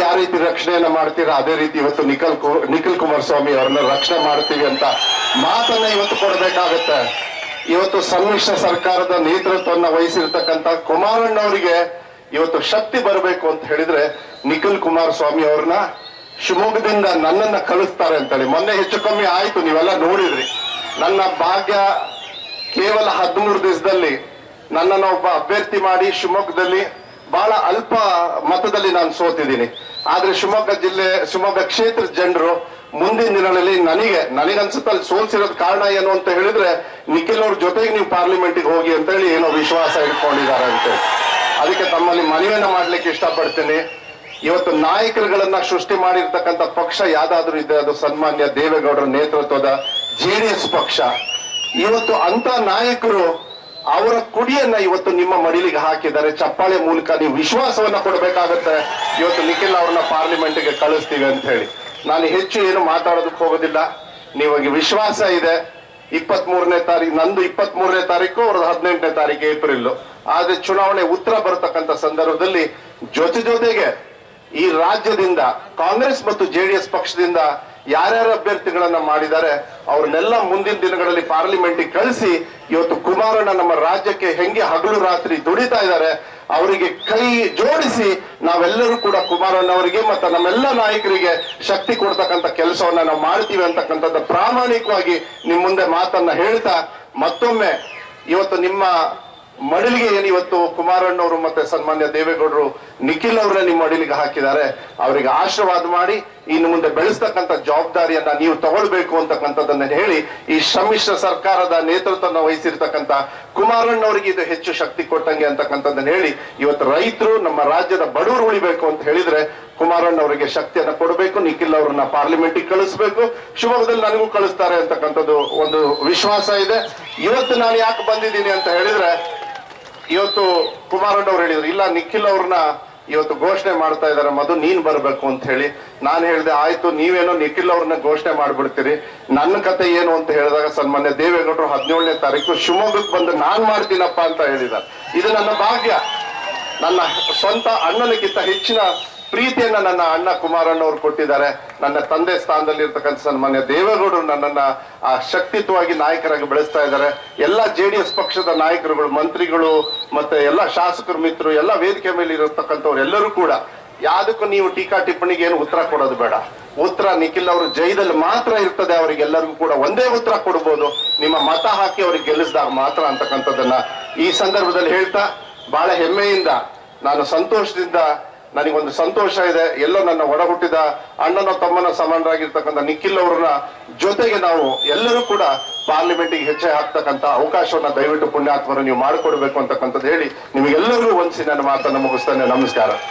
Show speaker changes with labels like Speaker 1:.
Speaker 1: ಯಾವ ರೀತಿ ರಕ್ಷಣೆಯನ್ನ ಮಾಡ್ತೀರಾ ಅದೇ ರೀತಿ ಇವತ್ತು ನಿಖಿಲ್ ಕುಮಾರಸ್ವಾಮಿ ಅವರನ್ನ ರಕ್ಷಣೆ ಮಾಡ್ತೀವಿ ಅಂತ ಮಾತನ್ನ ಇವತ್ತು ಕೊಡಬೇಕಾಗತ್ತೆ. ಇವತ್ತು ಸಮ್ಮಿಶ್ರ ಸರ್ಕಾರದ ನೇತೃತ್ವವನ್ನು ವಹಿಸಿರ್ತಕ್ಕಂಥ ಕುಮಾರಣ್ಣವರಿಗೆ ಇವತ್ತು ಶಕ್ತಿ ಬರಬೇಕು ಅಂತ ಹೇಳಿದ್ರೆ ನಿಖಿಲ್ ಕುಮಾರಸ್ವಾಮಿ ಅವ್ರನ್ನ ಶಿವಮೊಗ್ಗದಿಂದ ನನ್ನನ್ನ ಕಳಿಸ್ತಾರೆ ಅಂತೇಳಿ ಮೊನ್ನೆ ಹೆಚ್ಚು ಕಮ್ಮಿ ಆಯ್ತು, ನೀವೆಲ್ಲ ನೋಡಿದ್ರಿ. ನನ್ನ ಭಾಗ್ಯ ಕೇವಲ 13 ದಿವಸದಲ್ಲಿ ನನ್ನನ್ನು ಒಬ್ಬ ಅಭ್ಯರ್ಥಿ ಮಾಡಿ ಶಿವಮೊಗ್ಗದಲ್ಲಿ ಬಹಳ ಅಲ್ಪ ಮತದಲ್ಲಿ ನಾನು ಸೋತಿದ್ದೀನಿ. ಆದ್ರೆ ಶಿವಮೊಗ್ಗ ಕ್ಷೇತ್ರದ ಜನರು ಮುಂದಿನ ದಿನಗಳಲ್ಲಿ ನನಗನ್ಸುತ್ತೆ ಅಲ್ಲಿ ಸೋಲ್ಸಿರೋದ್ ಕಾರಣ ಏನು ಅಂತ ಹೇಳಿದ್ರೆ ನಿಖಿಲ್ ಅವ್ರ ಜೊತೆಗೆ ನೀವು ಪಾರ್ಲಿಮೆಂಟ್ಗೆ ಹೋಗಿ ಅಂತ ಹೇಳಿ ಏನೋ ವಿಶ್ವಾಸ ಇಟ್ಕೊಂಡಿದ್ದಾರೆ ಅಂತ. ಅದಕ್ಕೆ ತಮ್ಮಲ್ಲಿ ಮನವಿಯನ್ನ ಮಾಡ್ಲಿಕ್ಕೆ ಇಷ್ಟಪಡ್ತೀನಿ. ಇವತ್ತು ನಾಯಕರುಗಳನ್ನ ಸೃಷ್ಟಿ ಮಾಡಿರ್ತಕ್ಕಂಥ ಪಕ್ಷ ಯಾವ್ದಾದ್ರು ಇದೆ ಅದು ಸನ್ಮಾನ್ಯ ದೇವೇಗೌಡರ ನೇತೃತ್ವದ JDS ಪಕ್ಷ. ಇವತ್ತು ಅಂತ ನಾಯಕರು ಅವರ ಕುಡಿಯನ್ನ ಇವತ್ತು ನಿಮ್ಮ ಮಡಿಲಿಗೆ ಹಾಕಿದ್ದಾರೆ. ಚಪ್ಪಾಳೆ ಮೂಲಕ ನೀವು ವಿಶ್ವಾಸವನ್ನ ಕೊಡಬೇಕಾಗತ್ತೆ. ಇವತ್ತು ನಿಖಿಲ್ ಅವ್ರನ್ನ ಪಾರ್ಲಿಮೆಂಟ್ಗೆ ಕಳಿಸ್ತೀವಿ ಅಂತ ಹೇಳಿ ನಾನು ಹೆಚ್ಚು ಏನು ಮಾತಾಡೋದಕ್ಕೆ ಹೋಗೋದಿಲ್ಲ. ನೀವಾಗಿ ವಿಶ್ವಾಸ ಇದೆ. 23ನೇ ತಾರೀಕು ನಂದು 23ನೇ ತಾರೀಕು, ಅವ್ರದ್ದು 18ನೇ ತಾರೀಕು ಏಪ್ರಿಲ್. ಆದ್ರೆ ಚುನಾವಣೆ ಉತ್ತರ ಬರತಕ್ಕಂಥ ಸಂದರ್ಭದಲ್ಲಿ ಜೊತೆಗೆ ಈ ರಾಜ್ಯದಿಂದ ಕಾಂಗ್ರೆಸ್ ಮತ್ತು JDS ಪಕ್ಷದಿಂದ ಯಾರ್ಯಾರ ಅಭ್ಯರ್ಥಿಗಳನ್ನ ಮಾಡಿದ್ದಾರೆ ಅವ್ರನ್ನೆಲ್ಲ ಮುಂದಿನ ದಿನಗಳಲ್ಲಿ ಪಾರ್ಲಿಮೆಂಟ್ಗೆ ಕಳಿಸಿ ಇವತ್ತು ಕುಮಾರಣ್ಣ ನಮ್ಮ ರಾಜ್ಯಕ್ಕೆ ಹೆಂಗೆ ಹಗಲು ರಾತ್ರಿ ದುಡಿತಾ ಇದ್ದಾರೆ ಅವರಿಗೆ ಕೈ ಜೋಡಿಸಿ ನಾವೆಲ್ಲರೂ ಕೂಡ ಕುಮಾರಣ್ಣ ಅವರಿಗೆ ಮತ್ತೆ ನಮ್ಮೆಲ್ಲ ನಾಯಕರಿಗೆ ಶಕ್ತಿ ಕೊಡ್ತಕ್ಕಂಥ ಕೆಲಸವನ್ನ ನಾವು ಮಾಡ್ತೀವಿ ಅಂತಕ್ಕಂಥದ್ದು ಪ್ರಾಮಾಣಿಕವಾಗಿ ನಿಮ್ ಮುಂದೆ ಮಾತನ್ನ ಹೇಳ್ತಾ ಮತ್ತೊಮ್ಮೆ ಇವತ್ತು ನಿಮ್ಮ ಮಡಿಲಿಗೆ ಏನು ಇವತ್ತು ಕುಮಾರಣ್ಣವರು ಮತ್ತೆ ಸನ್ಮಾನ್ಯ ದೇವೇಗೌಡರು ನಿಖಿಲ್ ಅವರನ್ನ ನಿಮ್ಮ ಮಡಿಲಿಗೆ ಹಾಕಿದ್ದಾರೆ, ಅವರಿಗೆ ಆಶೀರ್ವಾದ ಮಾಡಿ ಇನ್ನು ಮುಂದೆ ಬೆಳೆಸ್ತಕ್ಕಂಥ ಜವಾಬ್ದಾರಿಯನ್ನ ನೀವು ತಗೊಳ್ಬೇಕು ಅಂತಕ್ಕಂಥದ್ದನ್ನ ಹೇಳಿ ಈ ಸಮ್ಮಿಶ್ರ ಸರ್ಕಾರದ ನೇತೃತ್ವವನ್ನು ವಹಿಸಿರ್ತಕ್ಕಂಥ ಕುಮಾರಣ್ಣವರಿಗೆ ಇದು ಹೆಚ್ಚು ಶಕ್ತಿ ಕೊಟ್ಟಂಗೆ ಅಂತಕ್ಕಂಥದ್ದನ್ನ ಹೇಳಿ ಇವತ್ತು ರೈತರು ನಮ್ಮ ರಾಜ್ಯದ ಬಡವರು ಉಳಿಬೇಕು ಅಂತ ಹೇಳಿದ್ರೆ ಕುಮಾರಣ್ಣವರಿಗೆ ಶಕ್ತಿಯನ್ನ ಕೊಡಬೇಕು. ನಿಖಿಲ್ ಅವರನ್ನ ಪಾರ್ಲಿಮೆಂಟ್ಗೆ ಕಳಿಸ್ಬೇಕು. ಶಿವಮೊಗ್ಗದಲ್ಲಿ ನನಗೂ ಕಳಿಸ್ತಾರೆ ಅಂತಕ್ಕಂಥದ್ದು ಒಂದು ವಿಶ್ವಾಸ ಇದೆ. ಇವತ್ತು ನಾನು ಯಾಕೆ ಬಂದಿದ್ದೀನಿ ಅಂತ ಹೇಳಿದ್ರೆ ಇವತ್ತು ಕುಮಾರಣ್ಣವ್ರು ಹೇಳಿದ್ರು ಇಲ್ಲ ನಿಖಿಲ್ ಅವ್ರನ್ನ ಇವತ್ತು ಘೋಷಣೆ ಮಾಡ್ತಾ ಇದಾರೆ, ಮಧು ನೀನ್ ಬರ್ಬೇಕು ಅಂತ ಹೇಳಿ. ನಾನು ಹೇಳಿದೆ ಆಯ್ತು, ನೀವೇನೋ ನಿಖಿಲ್ ಅವ್ರನ್ನ ಘೋಷಣೆ ಮಾಡ್ಬಿಡ್ತೀರಿ, ನನ್ನ ಕತೆ ಏನು ಅಂತ ಹೇಳಿದಾಗ ಸನ್ಮಾನ್ಯ ದೇವೇಗೌಡರು 17ನೇ ತಾರೀಕು ಶಿವಮೊಗ್ಗಕ್ಕೆ ಬಂದು ನಾನ್ ಮಾಡ್ತೀನಪ್ಪ ಅಂತ ಹೇಳಿದ್ದಾರೆ. ಇದು ನನ್ನ ಭಾಗ್ಯ. ನನ್ನ ಸ್ವಂತ ಅಣ್ಣನಕ್ಕಿಂತ ಹೆಚ್ಚಿನ ಪ್ರೀತಿಯನ್ನ ನನ್ನ ಅಣ್ಣ ಕುಮಾರಣ್ಣ ಅವರು ಕೊಟ್ಟಿದ್ದಾರೆ. ನನ್ನ ತಂದೆ ಸ್ಥಾನದಲ್ಲಿ ಇರ್ತಕ್ಕಂಥ ಸನ್ಮಾನ್ಯ ದೇವೇಗೌಡರು ನನ್ನನ್ನ ಆ ಶಕ್ತಿತ್ವವಾಗಿ ನಾಯಕರಾಗಿ ಬೆಳೆಸ್ತಾ ಇದ್ದಾರೆ. ಎಲ್ಲ JDS ಪಕ್ಷದ ನಾಯಕರುಗಳು, ಮಂತ್ರಿಗಳು, ಮತ್ತೆ ಎಲ್ಲ ಶಾಸಕರು, ಮಿತ್ರರು, ಎಲ್ಲ ವೇದಿಕೆ ಮೇಲೆ ಇರತಕ್ಕಂಥವ್ರು ಎಲ್ಲರೂ ಕೂಡ ಯಾವ್ದಕ್ಕೂ ನೀವು ಟೀಕಾ ಟಿಪ್ಪಣಿಗೆ ಏನು ಉತ್ತರ ಕೊಡೋದು ಬೇಡ. ಉತ್ತರ ನಿಖಿಲ್ ಅವರು ಜೈದಲ್ಲಿ ಮಾತ್ರ ಇರ್ತದೆ. ಅವರಿಗೆಲ್ಲರಿಗೂ ಕೂಡ ಒಂದೇ ಉತ್ತರ ಕೊಡ್ಬೋದು, ನಿಮ್ಮ ಮತ ಹಾಕಿ ಅವ್ರಿಗೆ ಗೆಲ್ಲಿಸಿದಾಗ ಮಾತ್ರ ಅಂತಕ್ಕಂಥದ್ದನ್ನ ಈ ಸಂದರ್ಭದಲ್ಲಿ ಹೇಳ್ತಾ ಬಹಳ ಹೆಮ್ಮೆಯಿಂದ ನಾನು ಸಂತೋಷದಿಂದ ನನಗೊಂದು ಸಂತೋಷ ಇದೆ. ಎಲ್ಲೋ ನನ್ನ ಒಡ ಹುಟ್ಟಿದ ಅಣ್ಣನ ತಮ್ಮನ ಸಮಾನರಾಗಿರ್ತಕ್ಕಂಥ ನಿಖಿಲ್ ಅವ್ರನ್ನ ಜೊತೆಗೆ ನಾವು ಎಲ್ಲರೂ ಕೂಡ ಪಾರ್ಲಿಮೆಂಟ್ಗೆ ಹೆಜ್ಜೆ ಹಾಕ್ತಕ್ಕಂಥ ಅವಕಾಶವನ್ನ ದಯವಿಟ್ಟು ಪುಣ್ಯಾತ್ಮರು ನೀವು ಮಾಡಿಕೊಡ್ಬೇಕು ಅಂತಕ್ಕಂಥದ್ದು ಹೇಳಿ ನಿಮಗೆಲ್ಲರಿಗೂ ಒಂದ್ಸಿ ನನ್ನ ಮಾತನ್ನು ಮುಗಿಸ್ತೇನೆ. ನಮಸ್ಕಾರ.